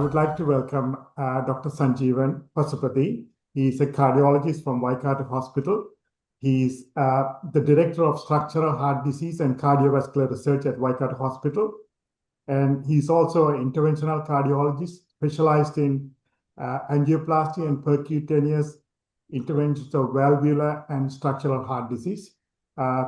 would like to welcome Dr. Sanjeevan Pasupati. He's a cardiologist from Waikato Hospital. He's the Director of Structural Heart Disease and Cardiovascular Research at Waikato Hospital. And he's also an interventional cardiologist specialized in angioplasty and percutaneous interventions of valvular and structural heart disease.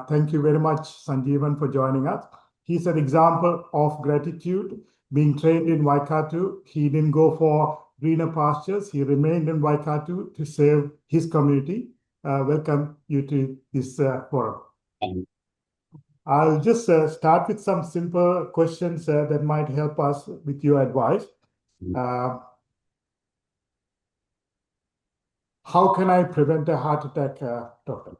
Thank you very much, Sanjeevan, for joining us. He's an example of gratitude. Being trained in Waikato, he didn't go for greener pastures. He remained in Waikato to serve his community. Welcome you to this forum. I'll just start with some simple questions that might help us with your advice. How can I prevent a heart attack, doctor?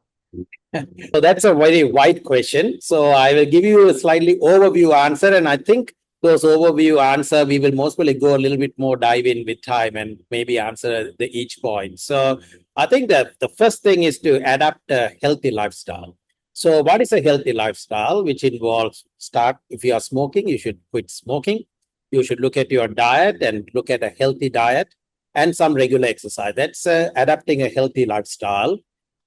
So that's a very wide question. So I will give you a slightly overview answer, and I think those overview answer, we will most probably go a little bit more dive in with time and maybe answer each point. So I think that the first thing is to adapt a healthy lifestyle. So what is a healthy lifestyle? Which involves if you are smoking, you should quit smoking. You should look at your diet and look at a healthy diet and some regular exercise. That's adapting a healthy lifestyle.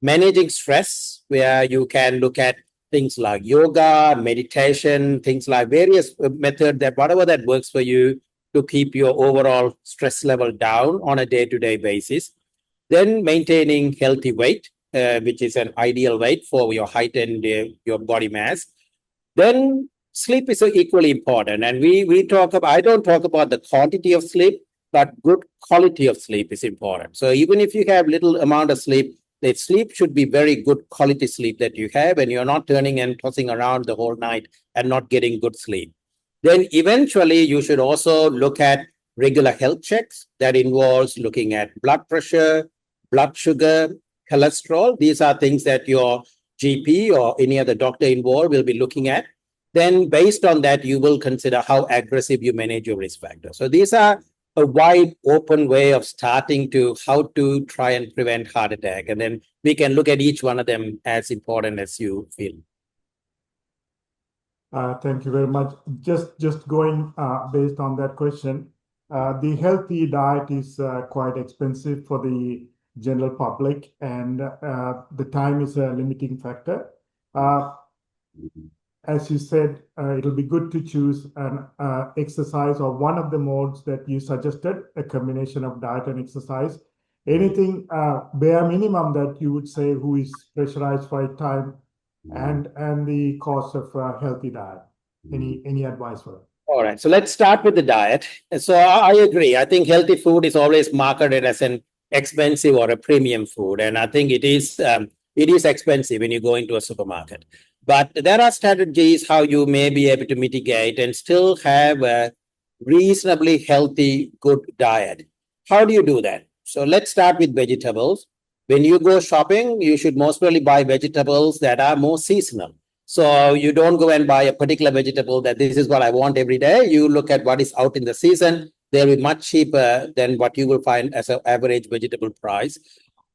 Managing stress, where you can look at things like yoga, meditation, things like various methods that whatever that works for you to keep your overall stress level down on a day-to-day basis. Then maintaining healthy weight, which is an ideal weight for your height and your body mass. Then sleep is equally important. And I don't talk about the quantity of sleep, but good quality of sleep is important. So even if you have little amount of sleep, the sleep should be very good quality sleep that you have, and you're not turning and tossing around the whole night and not getting good sleep. Then eventually you should also look at regular health checks that involves looking at blood pressure, blood sugar, cholesterol. These are things that your GP or any other doctor involved will be looking at. Then based on that, you will consider how aggressive you manage your risk factors. So these are a wide open way of starting to how to try and prevent heart attack. And then we can look at each one of them as important as you feel. Thank you very much. Just going based on that question, the healthy diet is quite expensive for the general public, and the time is a limiting factor. As you said, it'll be good to choose an exercise or one of the modes that you suggested, a combination of diet and exercise. Anything bare minimum that you would say who is pressurized by time and the cost of a healthy diet? Any advice for it? All right, so let's start with the diet. So I agree. I think healthy food is always marketed as an expensive or a premium food, and I think it is expensive when you go into a supermarket. But there are strategies how you may be able to mitigate and still have a reasonably healthy, good diet. How do you do that? So let's start with vegetables. When you go shopping, you should most probably buy vegetables that are more seasonal. So you don't go and buy a particular vegetable that this is what I want every day. You look at what is out in the season. They'll be much cheaper than what you will find as an average vegetable price.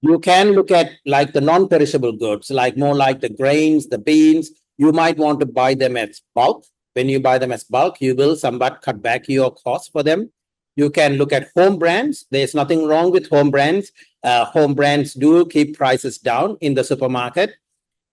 You can look at like the non-perishable goods, like more like the grains, the beans. You might want to buy them as bulk. When you buy them as bulk, you will somewhat cut back your cost for them. You can look at home brands. There's nothing wrong with home brands. Home brands do keep prices down in the supermarket.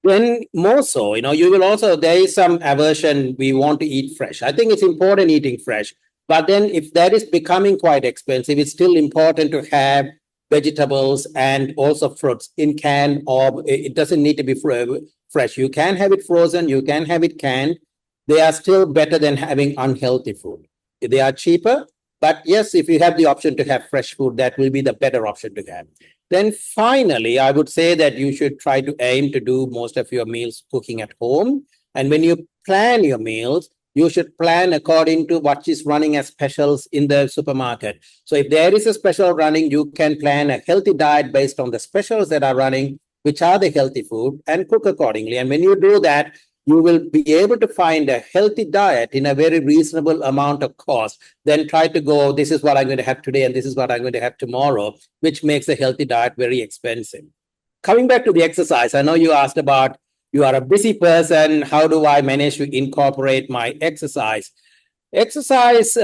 Then more so, you will also, there is some aversion. We want to eat fresh. I think it's important eating fresh. But then if that is becoming quite expensive, it's still important to have vegetables and also fruits in can, or it doesn't need to be fresh. You can have it frozen, you can have it canned. They are still better than having unhealthy food. They are cheaper, but yes, if you have the option to have fresh food, that will be the better option to have. Then finally, I would say that you should try to aim to do most of your meals cooking at home. And when you plan your meals, you should plan according to what is running as specials in the supermarket. So if there is a special running, you can plan a healthy diet based on the specials that are running, which are the healthy food, and cook accordingly. And when you do that, you will be able to find a healthy diet in a very reasonable amount of cost. Then try to go, this is what I'm going to have today, and this is what I'm going to have tomorrow, which makes a healthy diet very expensive. Coming back to the exercise, I know you asked about, you are a busy person. How do I manage to incorporate my exercise? Exercise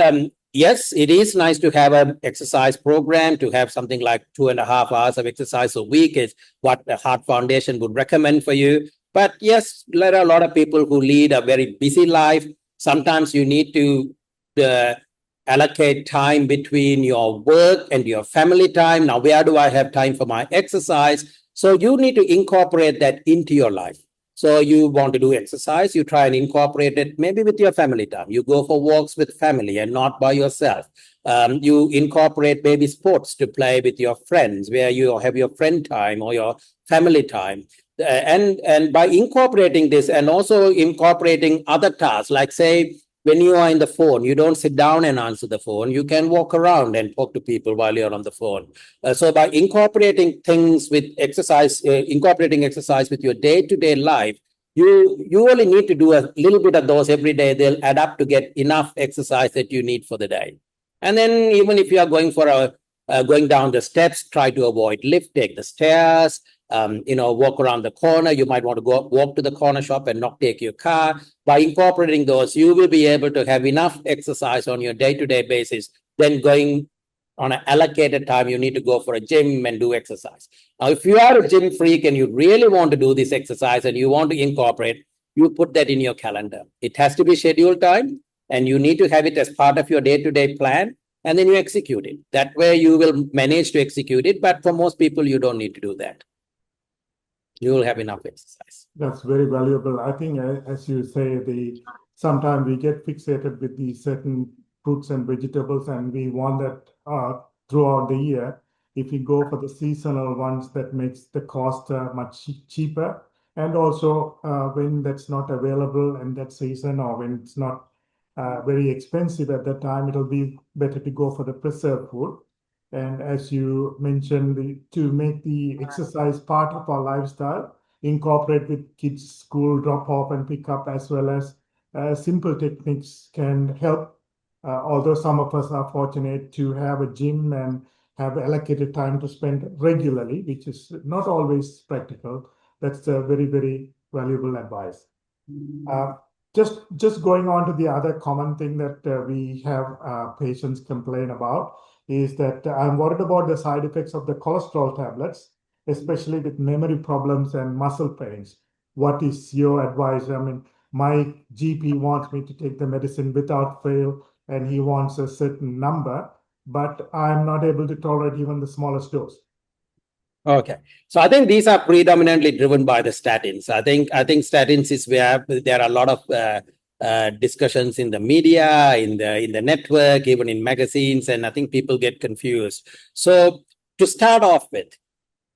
yes, it is nice to have an exercise program, to have something like 2.5 hours of exercise a week is what the Heart Foundation would recommend for you. But yes, there are a lot of people who lead a very busy life. Sometimes you need to allocate time between your work and your family time. Now, where do I have time for my exercise? So you need to incorporate that into your life. So you want to do exercise, you try and incorporate it maybe with your family time. You go for walks with family and not by yourself. You incorporate maybe sports to play with your friends, where you have your friend time or your family time. And by incorporating this and also incorporating other tasks, like say, when you are in the phone, you don't sit down and answer the phone. You can walk around and talk to people while you're on the phone. So by incorporating things with exercise, incorporating exercise with your day-to-day life, you only need to do a little bit of those every day. They'll add up to get enough exercise that you need for the day. And then even if you are going for going down the steps, try to avoid lift, take the stairs. Walk around the corner. You might want to walk to the corner shop and not take your car. By incorporating those, you will be able to have enough exercise on your day-to-day basis. Then going on an allocated time, you need to go for a gym and do exercise. Now, if you are a gym freak and you really want to do this exercise and you want to incorporate, you put that in your calendar. It has to be scheduled time, and you need to have it as part of your day-to-day plan, and then you execute it. That way you will manage to execute it, but for most people, you don't need to do that. You will have enough exercise. That's very valuable. I think, as you say, sometimes we get fixated with these certain fruits and vegetables, and we want that throughout the year. If we go for the seasonal ones, that makes the cost much cheaper. And also, when that's not available in that season, or when it's not very expensive at that time, it'll be better to go for the preserved food. And as you mentioned, to make the exercise part of our lifestyle, incorporate with kids' school drop-off and pick-up, as well as simple techniques can help. Although some of us are fortunate to have a gym and have allocated time to spend regularly, which is not always practical. That's a very, very valuable advice. Just going on to the other common thing that we have patients complain about is that I'm worried about the side effects of the cholesterol tablets, especially with memory problems and muscle pains. What is your advice? I mean, my GP wants me to take the medicine without fail, and he wants a certain number, but I'm not able to tolerate even the smallest dose. Okay, so I think these are predominantly driven by the statins. I think statins is where there are a lot of discussions in the media, in the network, even in magazines, and I think people get confused. So to start off with,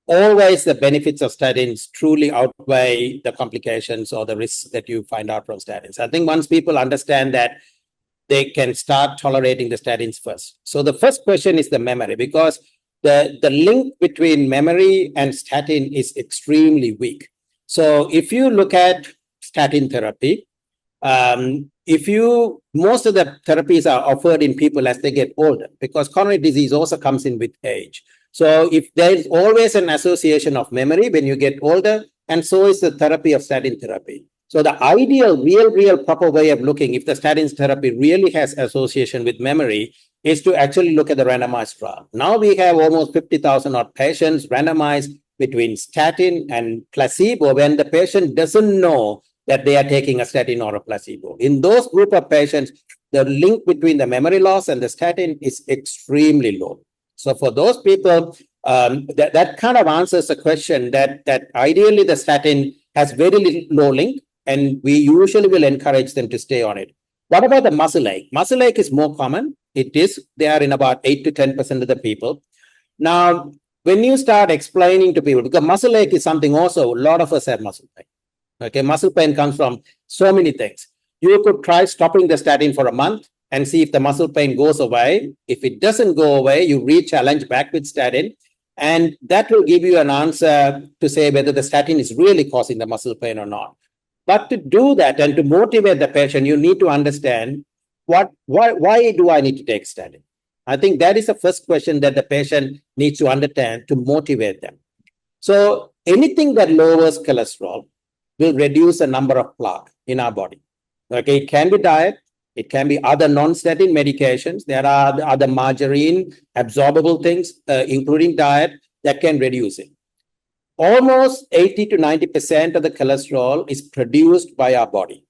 always the benefits of statins truly outweigh the complications or the risks that you find out from statins. I think once people understand that, they can start tolerating the statins first. So the first question is the memory, because the link between memory and statin is extremely weak. So if you look at statin therapy, most of the therapies are offered in people as they get older, because coronary disease also comes in with age. So if there is always an association of memory when you get older, and so is the therapy of statin therapy. So the ideal, real proper way of looking, if the statins therapy really has association with memory, is to actually look at the randomized trial. Now we have almost 50,000 odd patients randomized between statin and placebo, when the patient doesn't know that they are taking a statin or a placebo. In those group of patients, the link between the memory loss and the statin is extremely low. So for those people, that kind of answers the question that ideally the statin has very low link, and we usually will encourage them to stay on it. What about the muscle ache? Muscle ache is more common. It is there in about 8 to 10% of the people. Now, when you start explaining to people, because muscle ache is something also, a lot of us have muscle pain. Okay, muscle pain comes from so many things. You could try stopping the statin for a month and see if the muscle pain goes away. If it doesn't go away, you re-challenge back with statin, and that will give you an answer to say whether the statin is really causing the muscle pain or not. But to do that and to motivate the patient, you need to understand why do I need to take statin? I think that is the first question that the patient needs to understand to motivate them. So anything that lowers cholesterol will reduce the number of plaque in our body. Okay, it can be diet, It can be other non-statin medications. There are other margarine absorbable things, including diet, that can reduce it. Almost 80 to 90% of the cholesterol is produced by our body.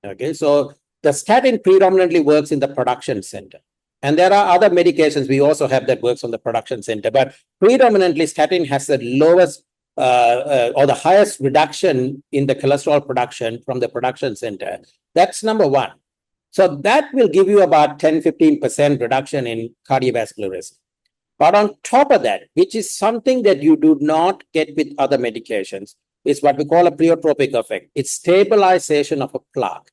Okay, so the statin predominantly works in the production center. And there are other medications we also have that works on the production center, but predominantly statin has the lowest or the highest reduction in the cholesterol production from the production center. That's number one. So that will give you about 10-15% reduction in cardiovascular risk. But on top of that, which is something that you do not get with other medications, is what we call a pleiotropic effect. It's stabilization of a plaque.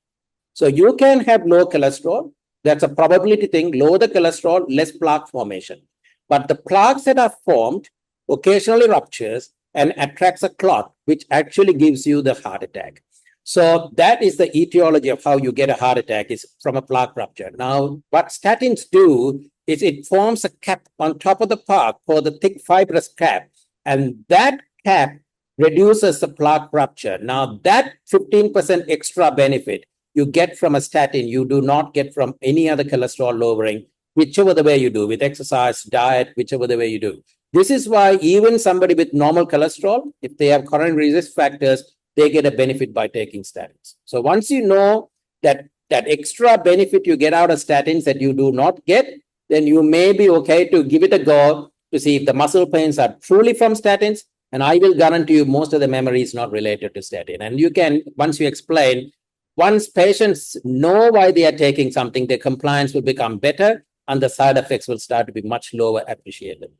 So you can have low cholesterol. That's a probability thing. Lower the cholesterol, less plaque formation. But the plaques that are formed occasionally ruptures and attracts a clot, which actually gives you the heart attack. So that is the etiology of how you get a heart attack, is from a plaque rupture. Now, what statins do is it forms a cap on top of the plaque for the thick fibrous cap, and that cap reduces the plaque rupture. Now, that 15% extra benefit you get from a statin, you do not get from any other cholesterol lowering, whichever the way you do, with exercise, diet, whichever the way you do. This is why even somebody with normal cholesterol, if they have coronary risk factors, they get a benefit by taking statins. So once you know that extra benefit you get out of statins that you do not get, then you may be okay to give it a go to see if the muscle pains are truly from statins. And I will guarantee you most of the memory is not related to statin. And you can, once you explain, once patients know why they are taking something, their compliance will become better and the side effects will start to be much lower appreciated.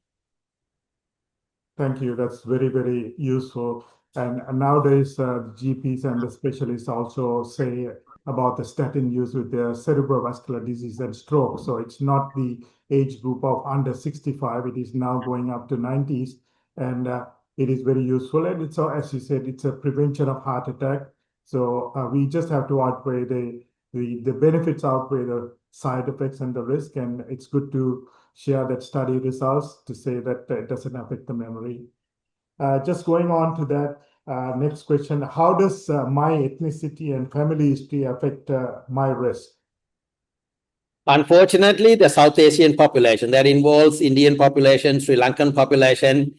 Thank you. That's very, very useful. And nowadays, GPs and the specialists also say about the statin use with their cerebrovascular disease and stroke. So it's not the age group of under 65. It is now going up to 90s. And it is very useful. And it's, as you said, it's a prevention of heart attack. So we just have to outweigh the benefits outweigh the side effects and the risk. And it's good to share that study results to say that it doesn't affect the memory. Just going on to that next question, how does my ethnicity and family history affect my risk? Unfortunately, the South Asian population, that involves Indian population, Sri Lankan population,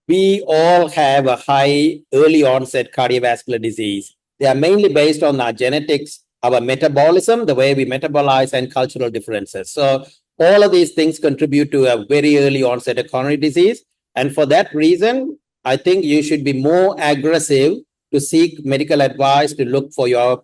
we all have a high early onset cardiovascular disease. They are mainly based on our genetics, our metabolism, the way we metabolize, and cultural differences. So all of these things contribute to a very early onset of coronary disease. And for that reason, I think you should be more aggressive to seek medical advice, to look for your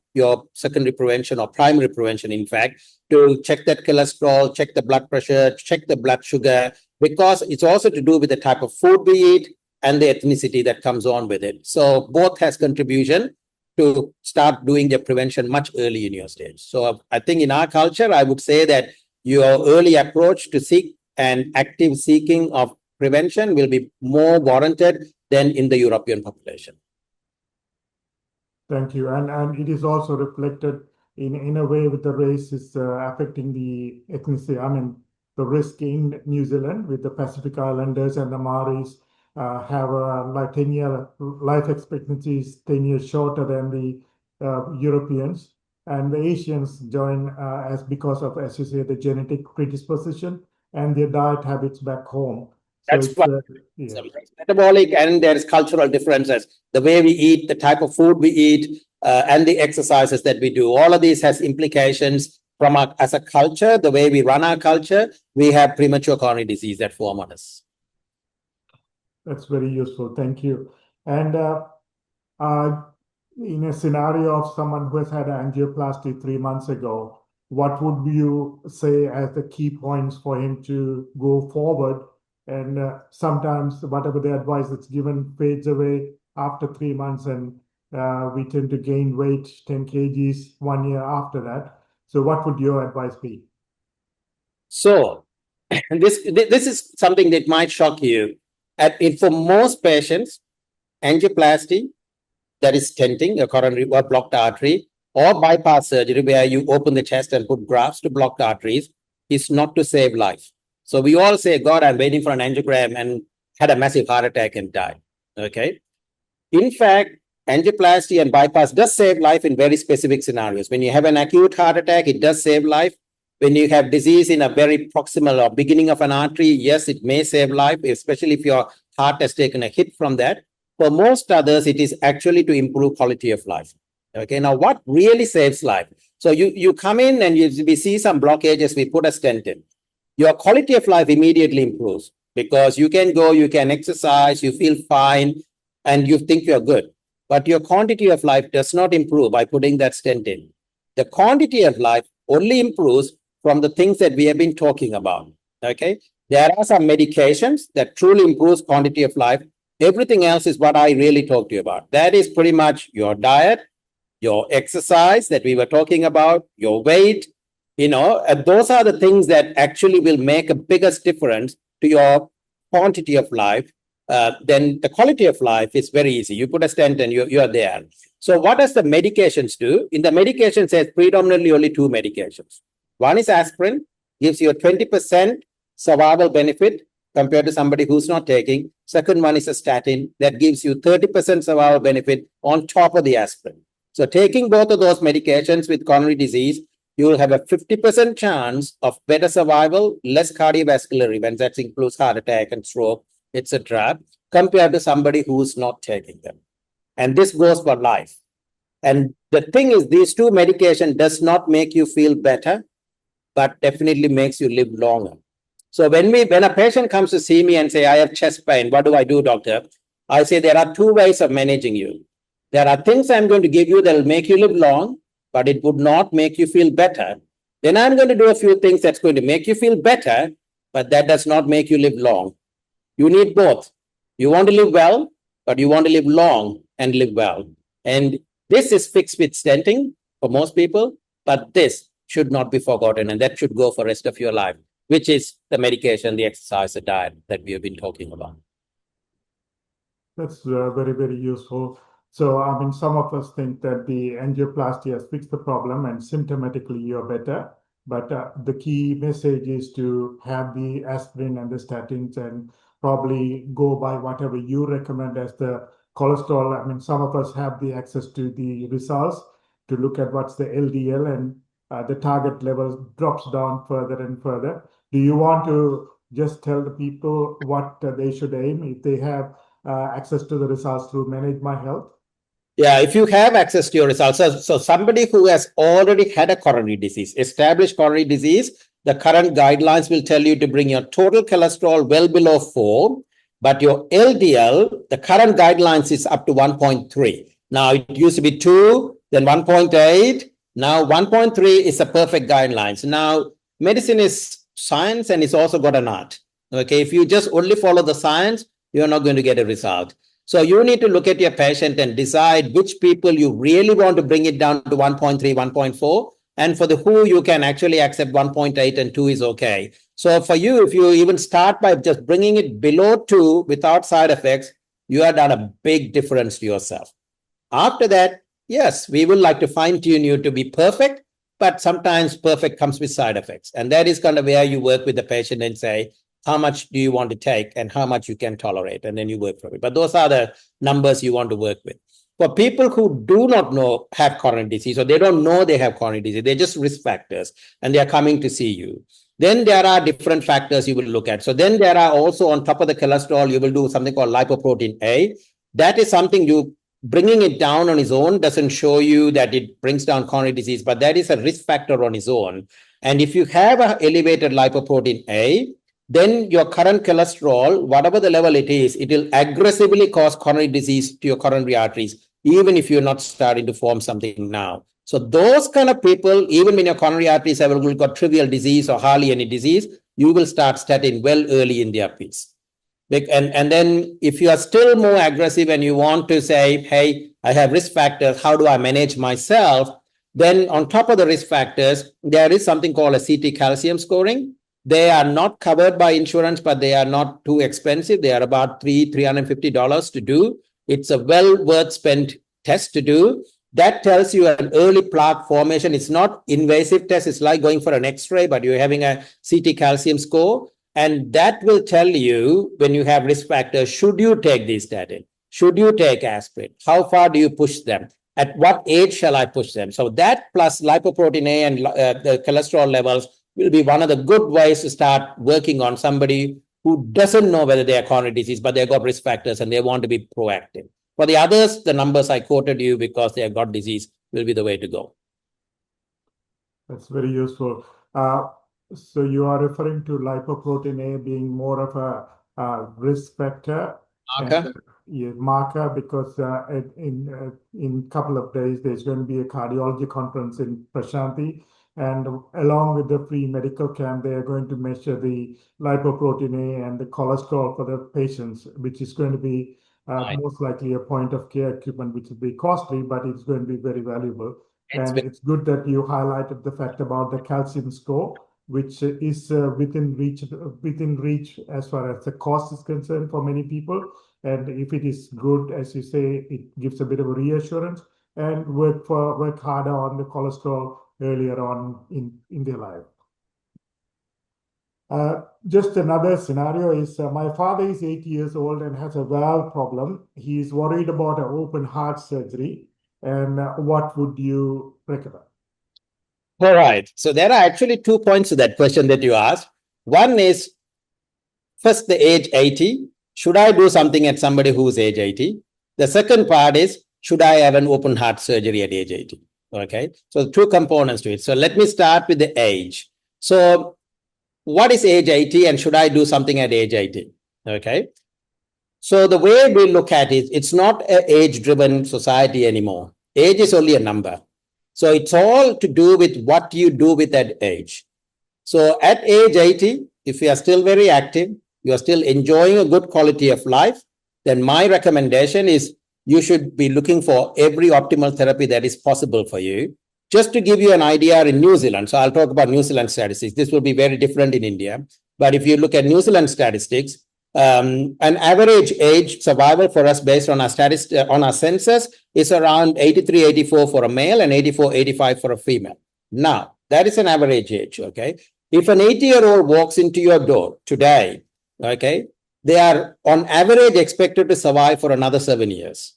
secondary prevention or primary prevention, in fact, to check that cholesterol, check the blood pressure, check the blood sugar, because it's also to do with the type of food we eat and the ethnicity that comes on with it. So both has contribution to start doing the prevention much early in your stage. So I think in our culture, I would say that your early approach to seek and active seeking of prevention will be more warranted than in the European population. Thank you. And it is also reflected in a way with the race is affecting the ethnicity. I mean, the risk in New Zealand with the Pacific Islanders and the Maoris have like 10-year life expectancy is 10 years shorter than the Europeans. And the Asians join as because of, as you say, the genetic predisposition and their diet habits back home. So That's what metabolic, and there is cultural differences. The way we eat, the type of food we eat, and the exercises that we do. All of these has implications from as a culture, the way we run our culture. We have premature coronary disease that form on us. That's very useful. Thank you. And in a scenario of someone who has had angioplasty 3 months ago, what would you say as the key points for him to go forward? And sometimes whatever the advice that's given fades away after 3 months, and we tend to gain weight 10 kgs 1 year after that. So what would your advice be? So this is something that might shock you. For most patients, angioplasty, that is stenting, a coronary or blocked artery, or bypass surgery where you open the chest and put grafts to blocked arteries, is not to save life. So we all say, God, I'm waiting for an angiogram, and had a massive heart attack and died. Okay. In fact, angioplasty and bypass does save life in very specific scenarios. When you have an acute heart attack, it does save life. When you have disease in a very proximal or beginning of an artery, yes, it may save life, especially if your heart has taken a hit from that. For most others, it is actually to improve quality of life. Okay, now what really saves life? So you come in and we see some blockages, we put a stent in. Your quality of life immediately improves because you can go, you can exercise, you feel fine, and you think you're good. But your quantity of life does not improve by putting that stent in. The quantity of life only improves from the things that we have been talking about. Okay, there are some medications that truly improves quantity of life. Everything else is what I really talked to you about. That is pretty much your diet, your exercise that we were talking about, your weight, those are the things that actually will make a biggest difference to your quantity of life. Then the quality of life is very easy. You put a stent and you're there. So what does the medications do? In the medication says predominantly only two medications. One is aspirin, gives you a 20% survival benefit compared to somebody who's not taking. Second one is a statin that gives you 30% survival benefit on top of the aspirin. So taking both of those medications with coronary disease, you will have a 50% chance of better survival, less cardiovascular events, that includes heart attack and stroke, etc., compared to somebody who's not taking them. And this goes for life. And the thing is, these two medications does not make you feel better, but definitely makes you live longer. So when a patient comes to see me and say, I have chest pain, what do I do, doctor? I say there are two ways of managing you. There are things I'm going to give you that will make you live long, but it would not make you feel better. Then I'm going to do a few things that's going to make you feel better, but that does not make you live long. You need both. You want to live well, but you want to live long and live well. And this is fixed with stenting for most people, but this should not be forgotten, and that should go for the rest of your life, which is the medication, the exercise, the diet that we have been talking about. That's very, very useful. So, I mean, some of us think that the angioplasty has fixed the problem and symptomatically you're better. But the key message is to have the aspirin and the statins and probably go by whatever you recommend as the cholesterol. I mean, some of us have the access to the results to look at what's the LDL, and the target level drops down further and further. Do you want to just tell the people what they should aim if they have access to the results through Manage My Health? Yeah, if you have access to your results, so somebody who has already had a coronary disease, established coronary disease, the current guidelines will tell you to bring your total cholesterol well below 4, but your LDL, the current guidelines is up to 1.3. Now, it used to be 2, then 1.8. Now, 1.3 is the perfect guidelines. Now, medicine is science and it's also got an art. Okay, if you just only follow the science, you're not going to get a result. So you need to look at your patient and decide which people you really want to bring it down to 1.3, 1.4. And for the who you can actually accept 1.8 and 2 is okay. So for you, if you even start by just bringing it below 2 without side effects, you have done a big difference to yourself. After that, yes, we would like to fine tune you to be perfect, but sometimes perfect comes with side effects. And that is kind of where you work with the patient and say, how much do you want to take and how much you can tolerate? And then you work from it. But those are the numbers you want to work with. For people who do not have coronary disease, or they don't know they have coronary disease, they're just risk factors and they are coming to see you. Then there are different factors you will look at. So then there are also, on top of the cholesterol, you will do something called lipoprotein A. That is something you bringing it down on its own doesn't show you that it brings down coronary disease, but that is a risk factor on its own. And if you have an elevated lipoprotein A, then your current cholesterol, whatever the level it is, it will aggressively cause coronary disease to your coronary arteries, even if you're not starting to form something now. So those kind of people, even when your coronary arteries have got trivial disease or hardly any disease, you will start statin well early in their piece. And then if you are still more aggressive and you want to say, hey, I have risk factors, how do I manage myself? Then on top of the risk factors, there is something called a CT calcium scoring. They are not covered by insurance, but they are not too expensive. They are about $350 to do. It's a well worth spent test to do. That tells you an early plaque formation. It's not invasive test. It's like going for an X-ray, but you're having a CT calcium score. And that will tell you when you have risk factors, should you take this statin? should you take aspirin? How far do you push them? At what age shall I push them? So that plus lipoprotein A and the cholesterol levels will be one of the good ways to start working on somebody who doesn't know whether they are coronary disease, but they've got risk factors and they want to be proactive. For the others, the numbers I quoted you because they have got disease will be the way to go. That's very useful. So you are referring to lipoprotein A being more of a risk factor Marker? and marker, because in a couple of days there's going to be a cardiology conference in Prashanthi, and along with the free medical camp, they are going to measure the lipoprotein A and the cholesterol for the patients, which is going to be most likely a point of care equipment, which will be costly, but it's going to be very valuable. It's good that you highlighted the fact about the calcium score, which is within reach as far as the cost is concerned for many people. And if it is good, as you say, it gives a bit of a reassurance, and work harder on the cholesterol earlier on in their life. Just another scenario is my father is 80 years old and has a valve problem. He is worried about an open heart surgery. And what would you recommend? All right. So there are actually 2 points to that question that you asked. One is, first, the age 80. Should I do something at somebody who's age 80? The second part is, should I have an open heart surgery at age 80? Okay. So 2 components to it. So let me start with the age. So what is age 80 and should I do something at age 80? Okay. So the way we look at it, it's not an age-driven society anymore. Age is only a number. So it's all to do with what you do with that age. So at age 80, if you are still very active, you are still enjoying a good quality of life, then my recommendation is you should be looking for every optimal therapy that is possible for you. Just to give you an idea, in New Zealand, so I'll talk about New Zealand statistics. This will be very different in India. But if you look at New Zealand statistics, an average age survival for us based on our census is around 83, 84 for a male and 84, 85 for a female. Now, that is an average age, okay? If an 80-year-old walks into your door today, okay, they are on average expected to survive for another 7 years.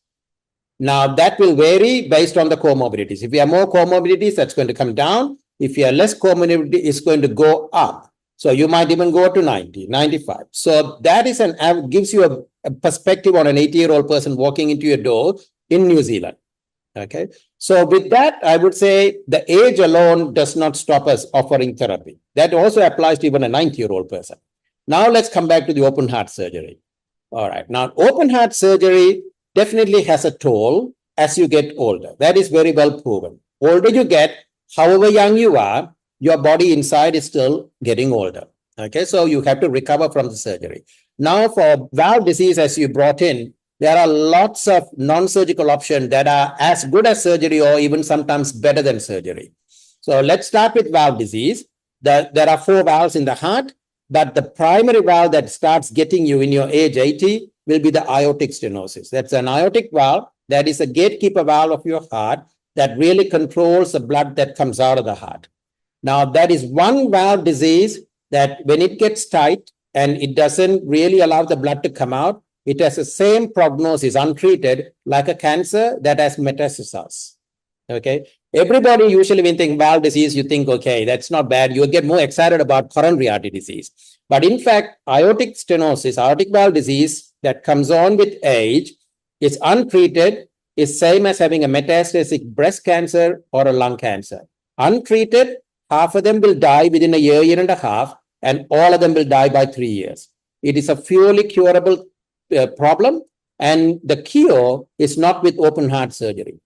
Now, that will vary based on the comorbidities. If you have more comorbidities, that's going to come down. If you have less comorbidity, it's going to go up. So you might even go to 90, 95. So that is gives you a perspective on an 80-year-old person walking into your door in New Zealand. Okay. So with that, I would say the age alone does not stop us offering therapy. That also applies to even a 90-year-old person. Now let's come back to the open heart surgery. All right. Now, open heart surgery definitely has a toll as you get older. That is very well proven. Older you get, however young you are, your body inside is still getting older. Okay, so you have to recover from the surgery. Now, for valve disease, as you brought in, there are lots of non-surgical options that are as good as surgery or even sometimes better than surgery. So let's start with valve disease. There are 4 valves in the heart, but the primary valve that starts getting you in your age 80 will be the aortic stenosis. That's an aortic valve that is a gatekeeper valve of your heart that really controls the blood that comes out of the heart. Now, that is one valve disease that when it gets tight and it doesn't really allow the blood to come out, it has the same prognosis untreated like a cancer that has metastasis. Okay. Everybody usually when you think valve disease, you think, okay, that's not bad. You'll get more excited about coronary artery disease. But in fact, aortic stenosis, aortic valve disease that comes on with age is untreated, is same as having a metastatic breast cancer or a lung cancer. Untreated, half of them will die within a year and a half, and all of them will die by 3 years. It is a purely curable problem, and the cure is not with open heart surgery.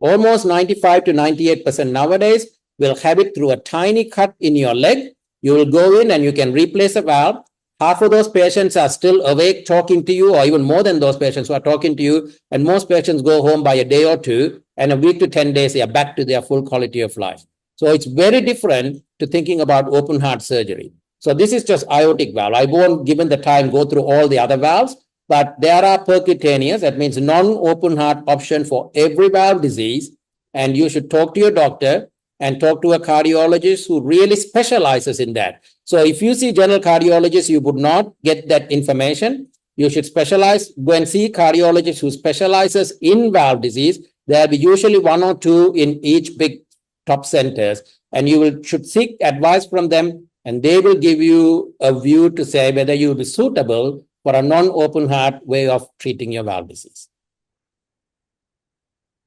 Almost 95 to 98% nowadays will have it through a tiny cut in your leg. You will go in and you can replace a valve. Half of those patients are still awake talking to you, or even more than those patients who are talking to you. And most patients go home by a day or two, and a week to 10 days, they are back to their full quality of life. So it's very different to thinking about open heart surgery. So this is just aortic valve. I won't, given the time, go through all the other valves, but there are percutaneous, that means non-open heart option for every valve disease. And you should talk to your doctor and talk to a cardiologist who really specializes in that. So if you see general cardiologists, you would not get that information. you should specialize. Go and see cardiologists who specializes in valve disease. There will be usually 1 or 2 in each big top centers, and should seek advice from them, and they will give you a view to say whether you will be suitable for a non-open heart way of treating your valve disease.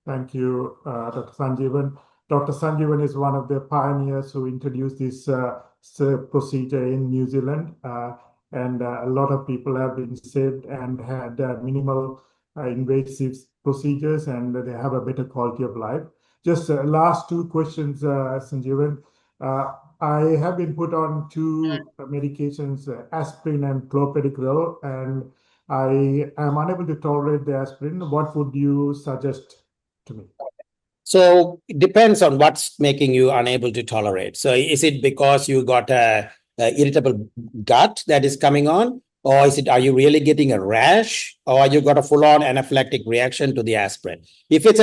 Thank you, Dr. Sanjeevan. Dr. Sanjeevan is one of the pioneers who introduced this procedure in New Zealand, and a lot of people have been saved and had minimal invasive procedures, and they have a better quality of life. Just last 2 questions, Sanjeevan. I have been put on 2 medications, aspirin and clopidogrel, and I am unable to tolerate the aspirin. What would you suggest to me? So it depends on what's making you unable to tolerate. So is it because you got a irritable gut that is coming on, or are you really getting a rash, or you got a full-on anaphylactic reaction to the aspirin? If it's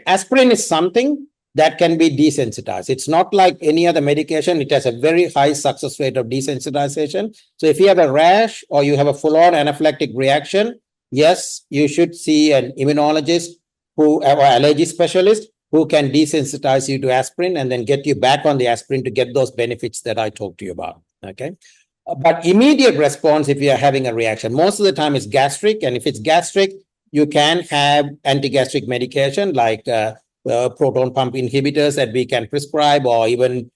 aspirin is something that can be desensitized. It's not like any other medication. It has a very high success rate of desensitization. So if you have a rash or you have a full-on anaphylactic reaction, yes, you should see an immunologist or allergy specialist who can desensitize you to aspirin and then get you back on the aspirin to get those benefits that I talked to you about. Okay. But immediate response, if you are having a reaction, most of the time is gastric. And if it's gastric, you can have anti-gastric medication like proton pump inhibitors that we can prescribe, or even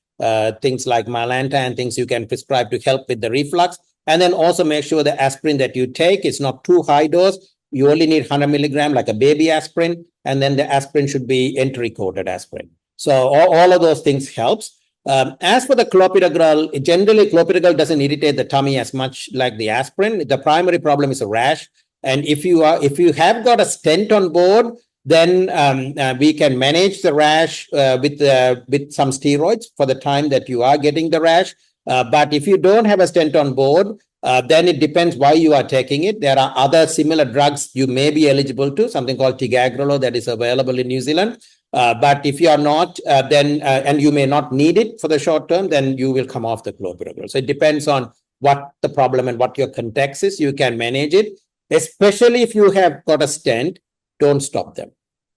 things like Mylanta and things you can prescribe to help with the reflux. And then also make sure the aspirin that you take is not too high dose. You only need 100 milligram, like a baby aspirin, and then the aspirin should be entry-coated aspirin. So all of those things helps. As for the clopidogrel, generally clopidogrel doesn't irritate the tummy as much like the aspirin. The primary problem is a rash. And if you have got a stent on board, then we can manage the rash with some steroids for the time that you are getting the rash. But if you don't have a stent on board, then it depends why you are taking it. There are other similar drugs you may be eligible to, something called ticagrelor that is available in New Zealand. But if you are not, then and you may not need it for the short term, then you will come off the clopidogrel. So it depends on what the problem and what your context is. You can manage it, especially if you have got a stent. Don't stop them.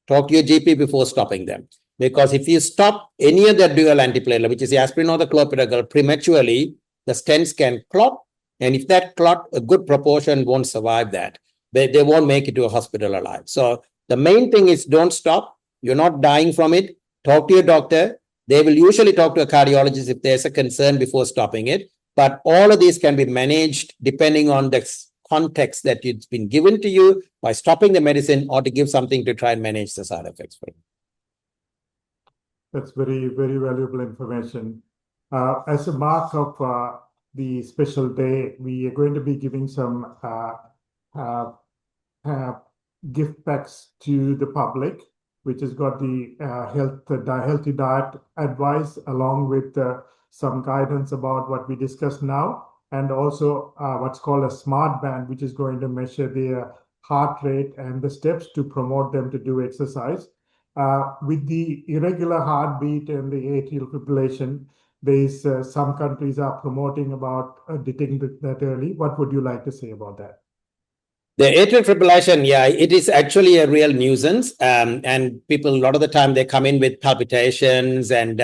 Talk to your GP before stopping them. Because if you stop any of the dual antiplatelet, which is the aspirin or the clopidogrel, prematurely, the stents can clot. And if that clot, a good proportion won't survive that. They won't make it to a hospital alive. So the main thing is don't stop. You're not dying from it. Talk to your doctor. They will usually talk to a cardiologist if there's a concern before stopping it. But all of these can be managed depending on the context that it's been given to you by stopping the medicine or to give something to try and manage the side effects for you. That's very, very valuable information. As a mark of the special day, we are going to be giving some gift packs to the public, which has got the healthy diet advice along with some guidance about what we discussed now, and also what's called a smart band, which is going to measure their heart rate and the steps to promote them to do exercise. With the irregular heartbeat and the atrial fibrillation, there's some countries are promoting about detecting that early. What would you like to say about that? The atrial fibrillation, yeah, it is actually a real nuisance. And people, a lot of the time, they come in with palpitations and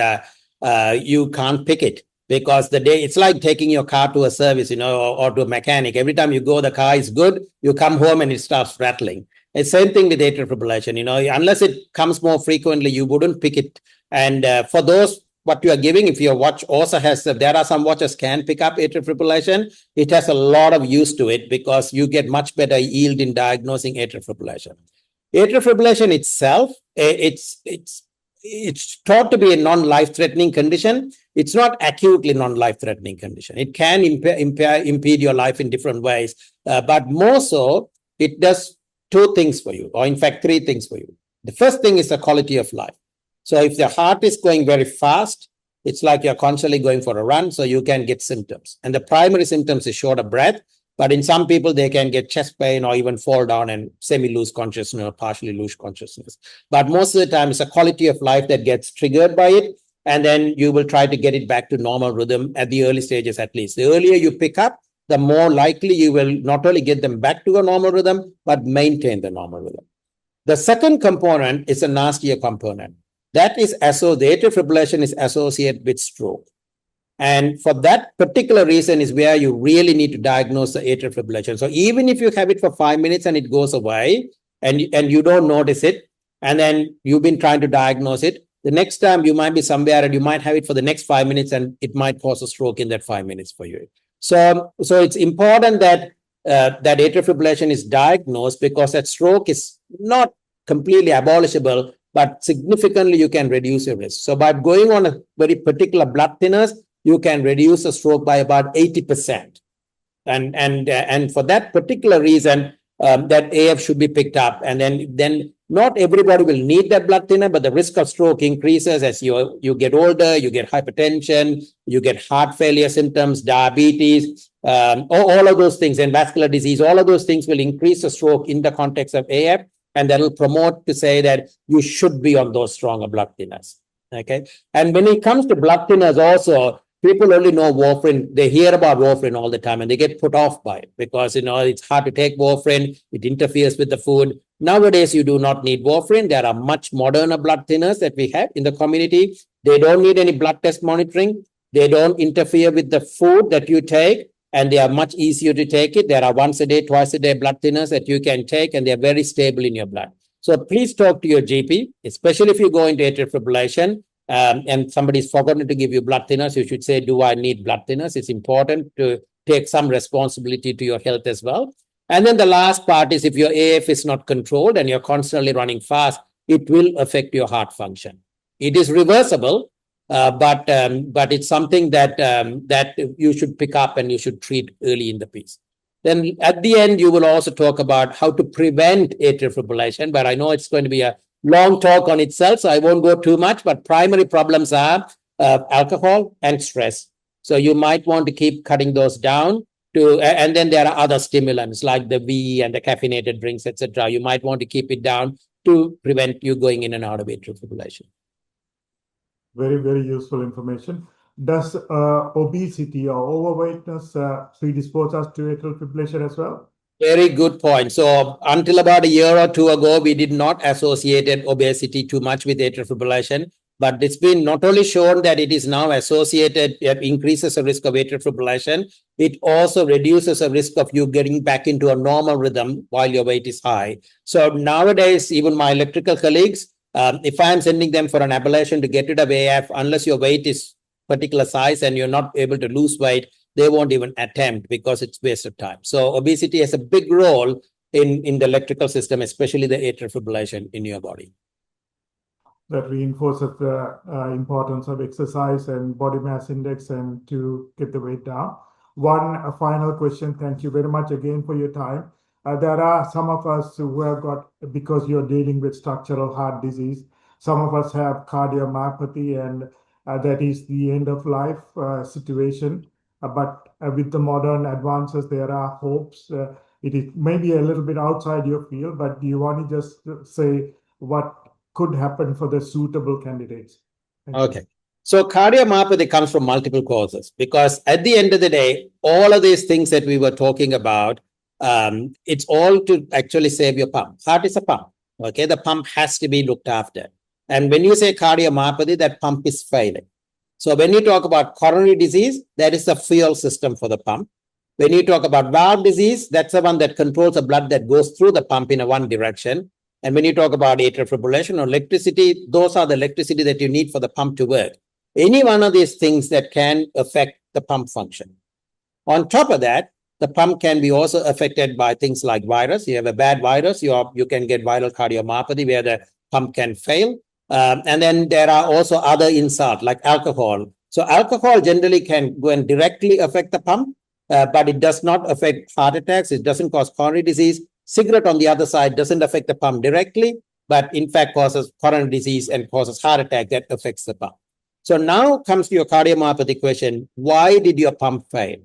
you can't pick it. Because it's like taking your car to a service, or to a mechanic. Every time you go, the car is good. You come home and it starts rattling. It's the same thing with atrial fibrillation. Unless it comes more frequently, you wouldn't pick it. And for those, what you are giving, if your watch also has, there are some watches can pick up atrial fibrillation. It has a lot of use to it because you get much better yield in diagnosing atrial fibrillation. Atrial fibrillation itself, it's thought to be a non-life-threatening condition. It's not acutely non-life-threatening condition. It can impede your life in different ways. But more so, it does 2 things for you, or in fact, 3 things for you. The first thing is the quality of life. So if the heart is going very fast, it's like you're constantly going for a run, so you can get symptoms. And the primary symptoms is short of breath. But in some people, they can get chest pain or even fall down and semi-lose consciousness or partially lose consciousness. But most of the time, it's a quality of life that gets triggered by it. And then you will try to get it back to normal rhythm at the early stages, at least. The earlier you pick up, the more likely you will not only get them back to a normal rhythm, but maintain the normal rhythm. The second component is a nastier component. That is the atrial fibrillation is associated with stroke. And for that particular reason is where you really need to diagnose the atrial fibrillation. So even if you have it for 5 minutes and it goes away and you don't notice it, and then you've been trying to diagnose it, the next time you might be somewhere and you might have it for the next 5 minutes and it might cause a stroke in that 5 minutes for you. So it's important that that atrial fibrillation is diagnosed, because that stroke is not completely abolishable, but significantly you can reduce your risk. So by going on a very particular blood thinners, you can reduce the stroke by about 80%. And for that particular reason, that AF should be picked up. And then not everybody will need that blood thinner, but the risk of stroke increases as you get older, you get hypertension, you get heart failure symptoms, diabetes, all of those things, and vascular disease. All of those things will increase the stroke in the context of AF, and that will promote to say that you should be on those stronger blood thinners. Okay. And when it comes to blood thinners also, people only know warfarin. They hear about warfarin all the time and they get put off by it because, it's hard to take warfarin. It interferes with the food. Nowadays, you do not need warfarin. There are much moderner blood thinners that we have in the community. They don't need any blood test monitoring. They don't interfere with the food that you take, and they are much easier to take it. There are once a day, twice a day blood thinners that you can take, and they're very stable in your blood. So please talk to your GP, especially if you go into atrial fibrillation and somebody's forgotten to give you blood thinners. You should say, do I need blood thinners? It's important to take some responsibility to your health as well. And then the last part is, if your AF is not controlled and you're constantly running fast, it will affect your heart function. It is reversible, but it's something that you should pick up and you should treat early in the piece. Then at the end, you will also talk about how to prevent atrial fibrillation, but I know it's going to be a long talk on itself, so I won't go too much, but primary problems are alcohol and stress. So you might want to keep cutting those down. And then there are other stimulants like the V and the caffeinated drinks, etc. You might want to keep it down to prevent you going in and out of atrial fibrillation. Very, very useful information. Does obesity or overweightness predispose us to atrial fibrillation as well? Very good point. So until about a year or two ago, we did not associate obesity too much with atrial fibrillation. But it's been not only shown that it is now associated, it increases the risk of atrial fibrillation, it also reduces the risk of you getting back into a normal rhythm while your weight is high. So nowadays, even my electrical colleagues, if I'm sending them for an ablation to get rid of AF, unless your weight is particular size and you're not able to lose weight, they won't even attempt because it's waste of time. So obesity has a big role in the electrical system, especially the atrial fibrillation in your body. That reinforces the importance of exercise and body mass index and to get the weight down. One final question. Thank you very much again for your time. There are some of us who have got, because you're dealing with structural heart disease, some of us have cardiomyopathy, and that is the end of life situation. But with the modern advances, there are hopes. It is maybe a little bit outside your field, but do you want to just say what could happen for the suitable candidates? Okay. So cardiomyopathy comes from multiple causes, because at the end of the day, all of these things that we were talking about, it's all to actually save your pump. Heart is a pump. Okay. The pump has to be looked after. And when you say cardiomyopathy, that pump is failing. So when you talk about coronary disease, that is the fuel system for the pump. When you talk about valve disease, that's the one that controls the blood that goes through the pump in one direction. And when you talk about atrial fibrillation or electricity, those are the electricity that you need for the pump to work. Any one of these things that can affect the pump function. On top of that, the pump can be also affected by things like virus. You have a bad virus, you can get viral cardiomyopathy where the pump can fail. And then there are also other insults like alcohol. So alcohol generally can go and directly affect the pump, but it does not affect heart attacks. It doesn't cause coronary disease. Cigarette, on the other side, doesn't affect the pump directly, but in fact causes coronary disease and causes heart attack that affects the pump. So now comes to your cardiomyopathy question. Why did your pump fail?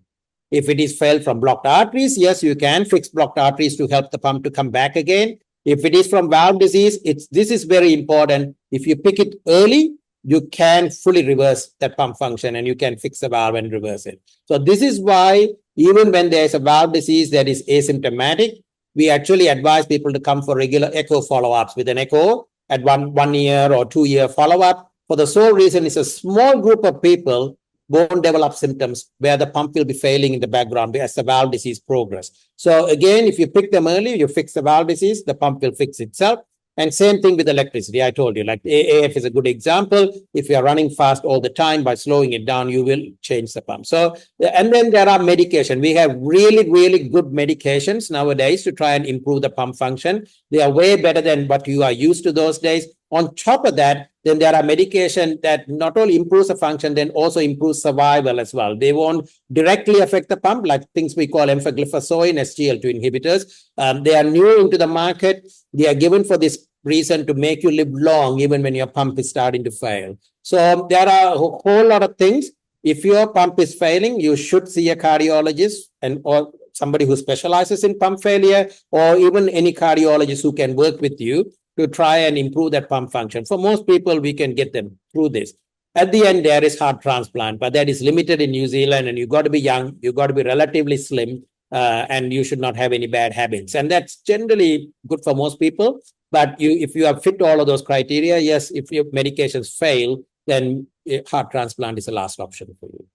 If it is failed from blocked arteries, yes, you can fix blocked arteries to help the pump to come back again. If it is from valve disease, this is very important. If you pick it early, you can fully reverse that pump function and you can fix the valve and reverse it. So this is why even when there's a valve disease that is asymptomatic, we actually advise people to come for regular echo follow-ups with an echo at one year or 2 year follow-up. For the sole reason it's a small group of people won't develop symptoms where the pump will be failing in the background as the valve disease progress. So again, if you pick them early, you fix the valve disease, the pump will fix itself. And same thing with electricity. I told you, like AF is a good example. If you are running fast all the time, by slowing it down, you will change the pump. So, and then there are medication. We have really, really good medications nowadays to try and improve the pump function. They are way better than what you are used to those days. On top of that, then there are medication that not only improves the function, then also improves survival as well. They won't directly affect the pump, like things we call empagliflozin, SGLT2 inhibitors. They are new into the market. They are given for this reason to make you live long, even when your pump is starting to fail. So there are a whole lot of things. If your pump is failing, you should see a cardiologist or somebody who specializes in pump failure, or even any cardiologist who can work with you to try and improve that pump function. For most people, we can get them through this. At the end, there is heart transplant, but that is limited in New Zealand, and you've got to be young, you've got to be relatively slim, and you should not have any bad habits. And that's generally good for most people. But if you have fit all of those criteria, yes, if your medications fail, then heart transplant is the last option for you.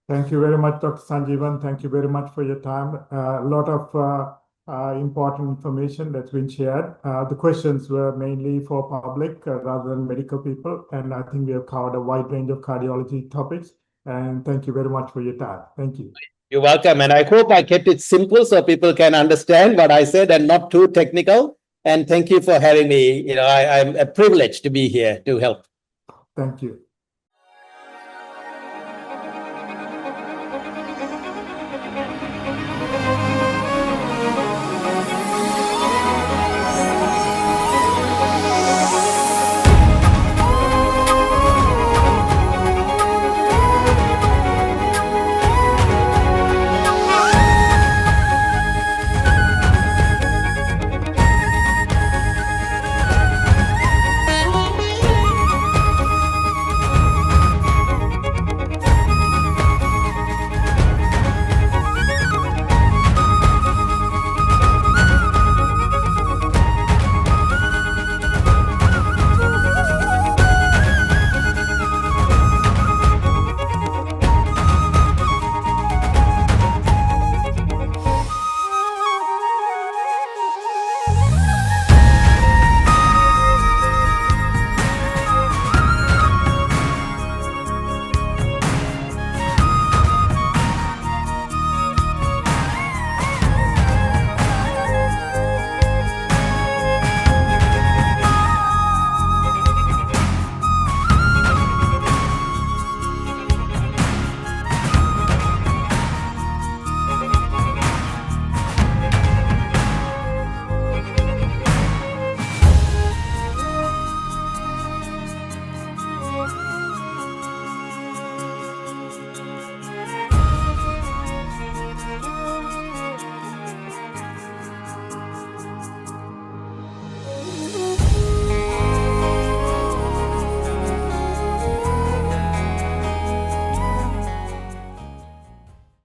Thank you very much, Dr. Sanjeevan. Thank you very much for your time. A lot of important information that's been shared. The questions were mainly for public rather than medical people. And I think we have covered a wide range of cardiology topics. And thank you very much for your time. Thank you. You're welcome. And I hope I kept it simple so people can understand what I said and not too technical. And thank you for having me. I'm a privilege to be here to help. Thank you.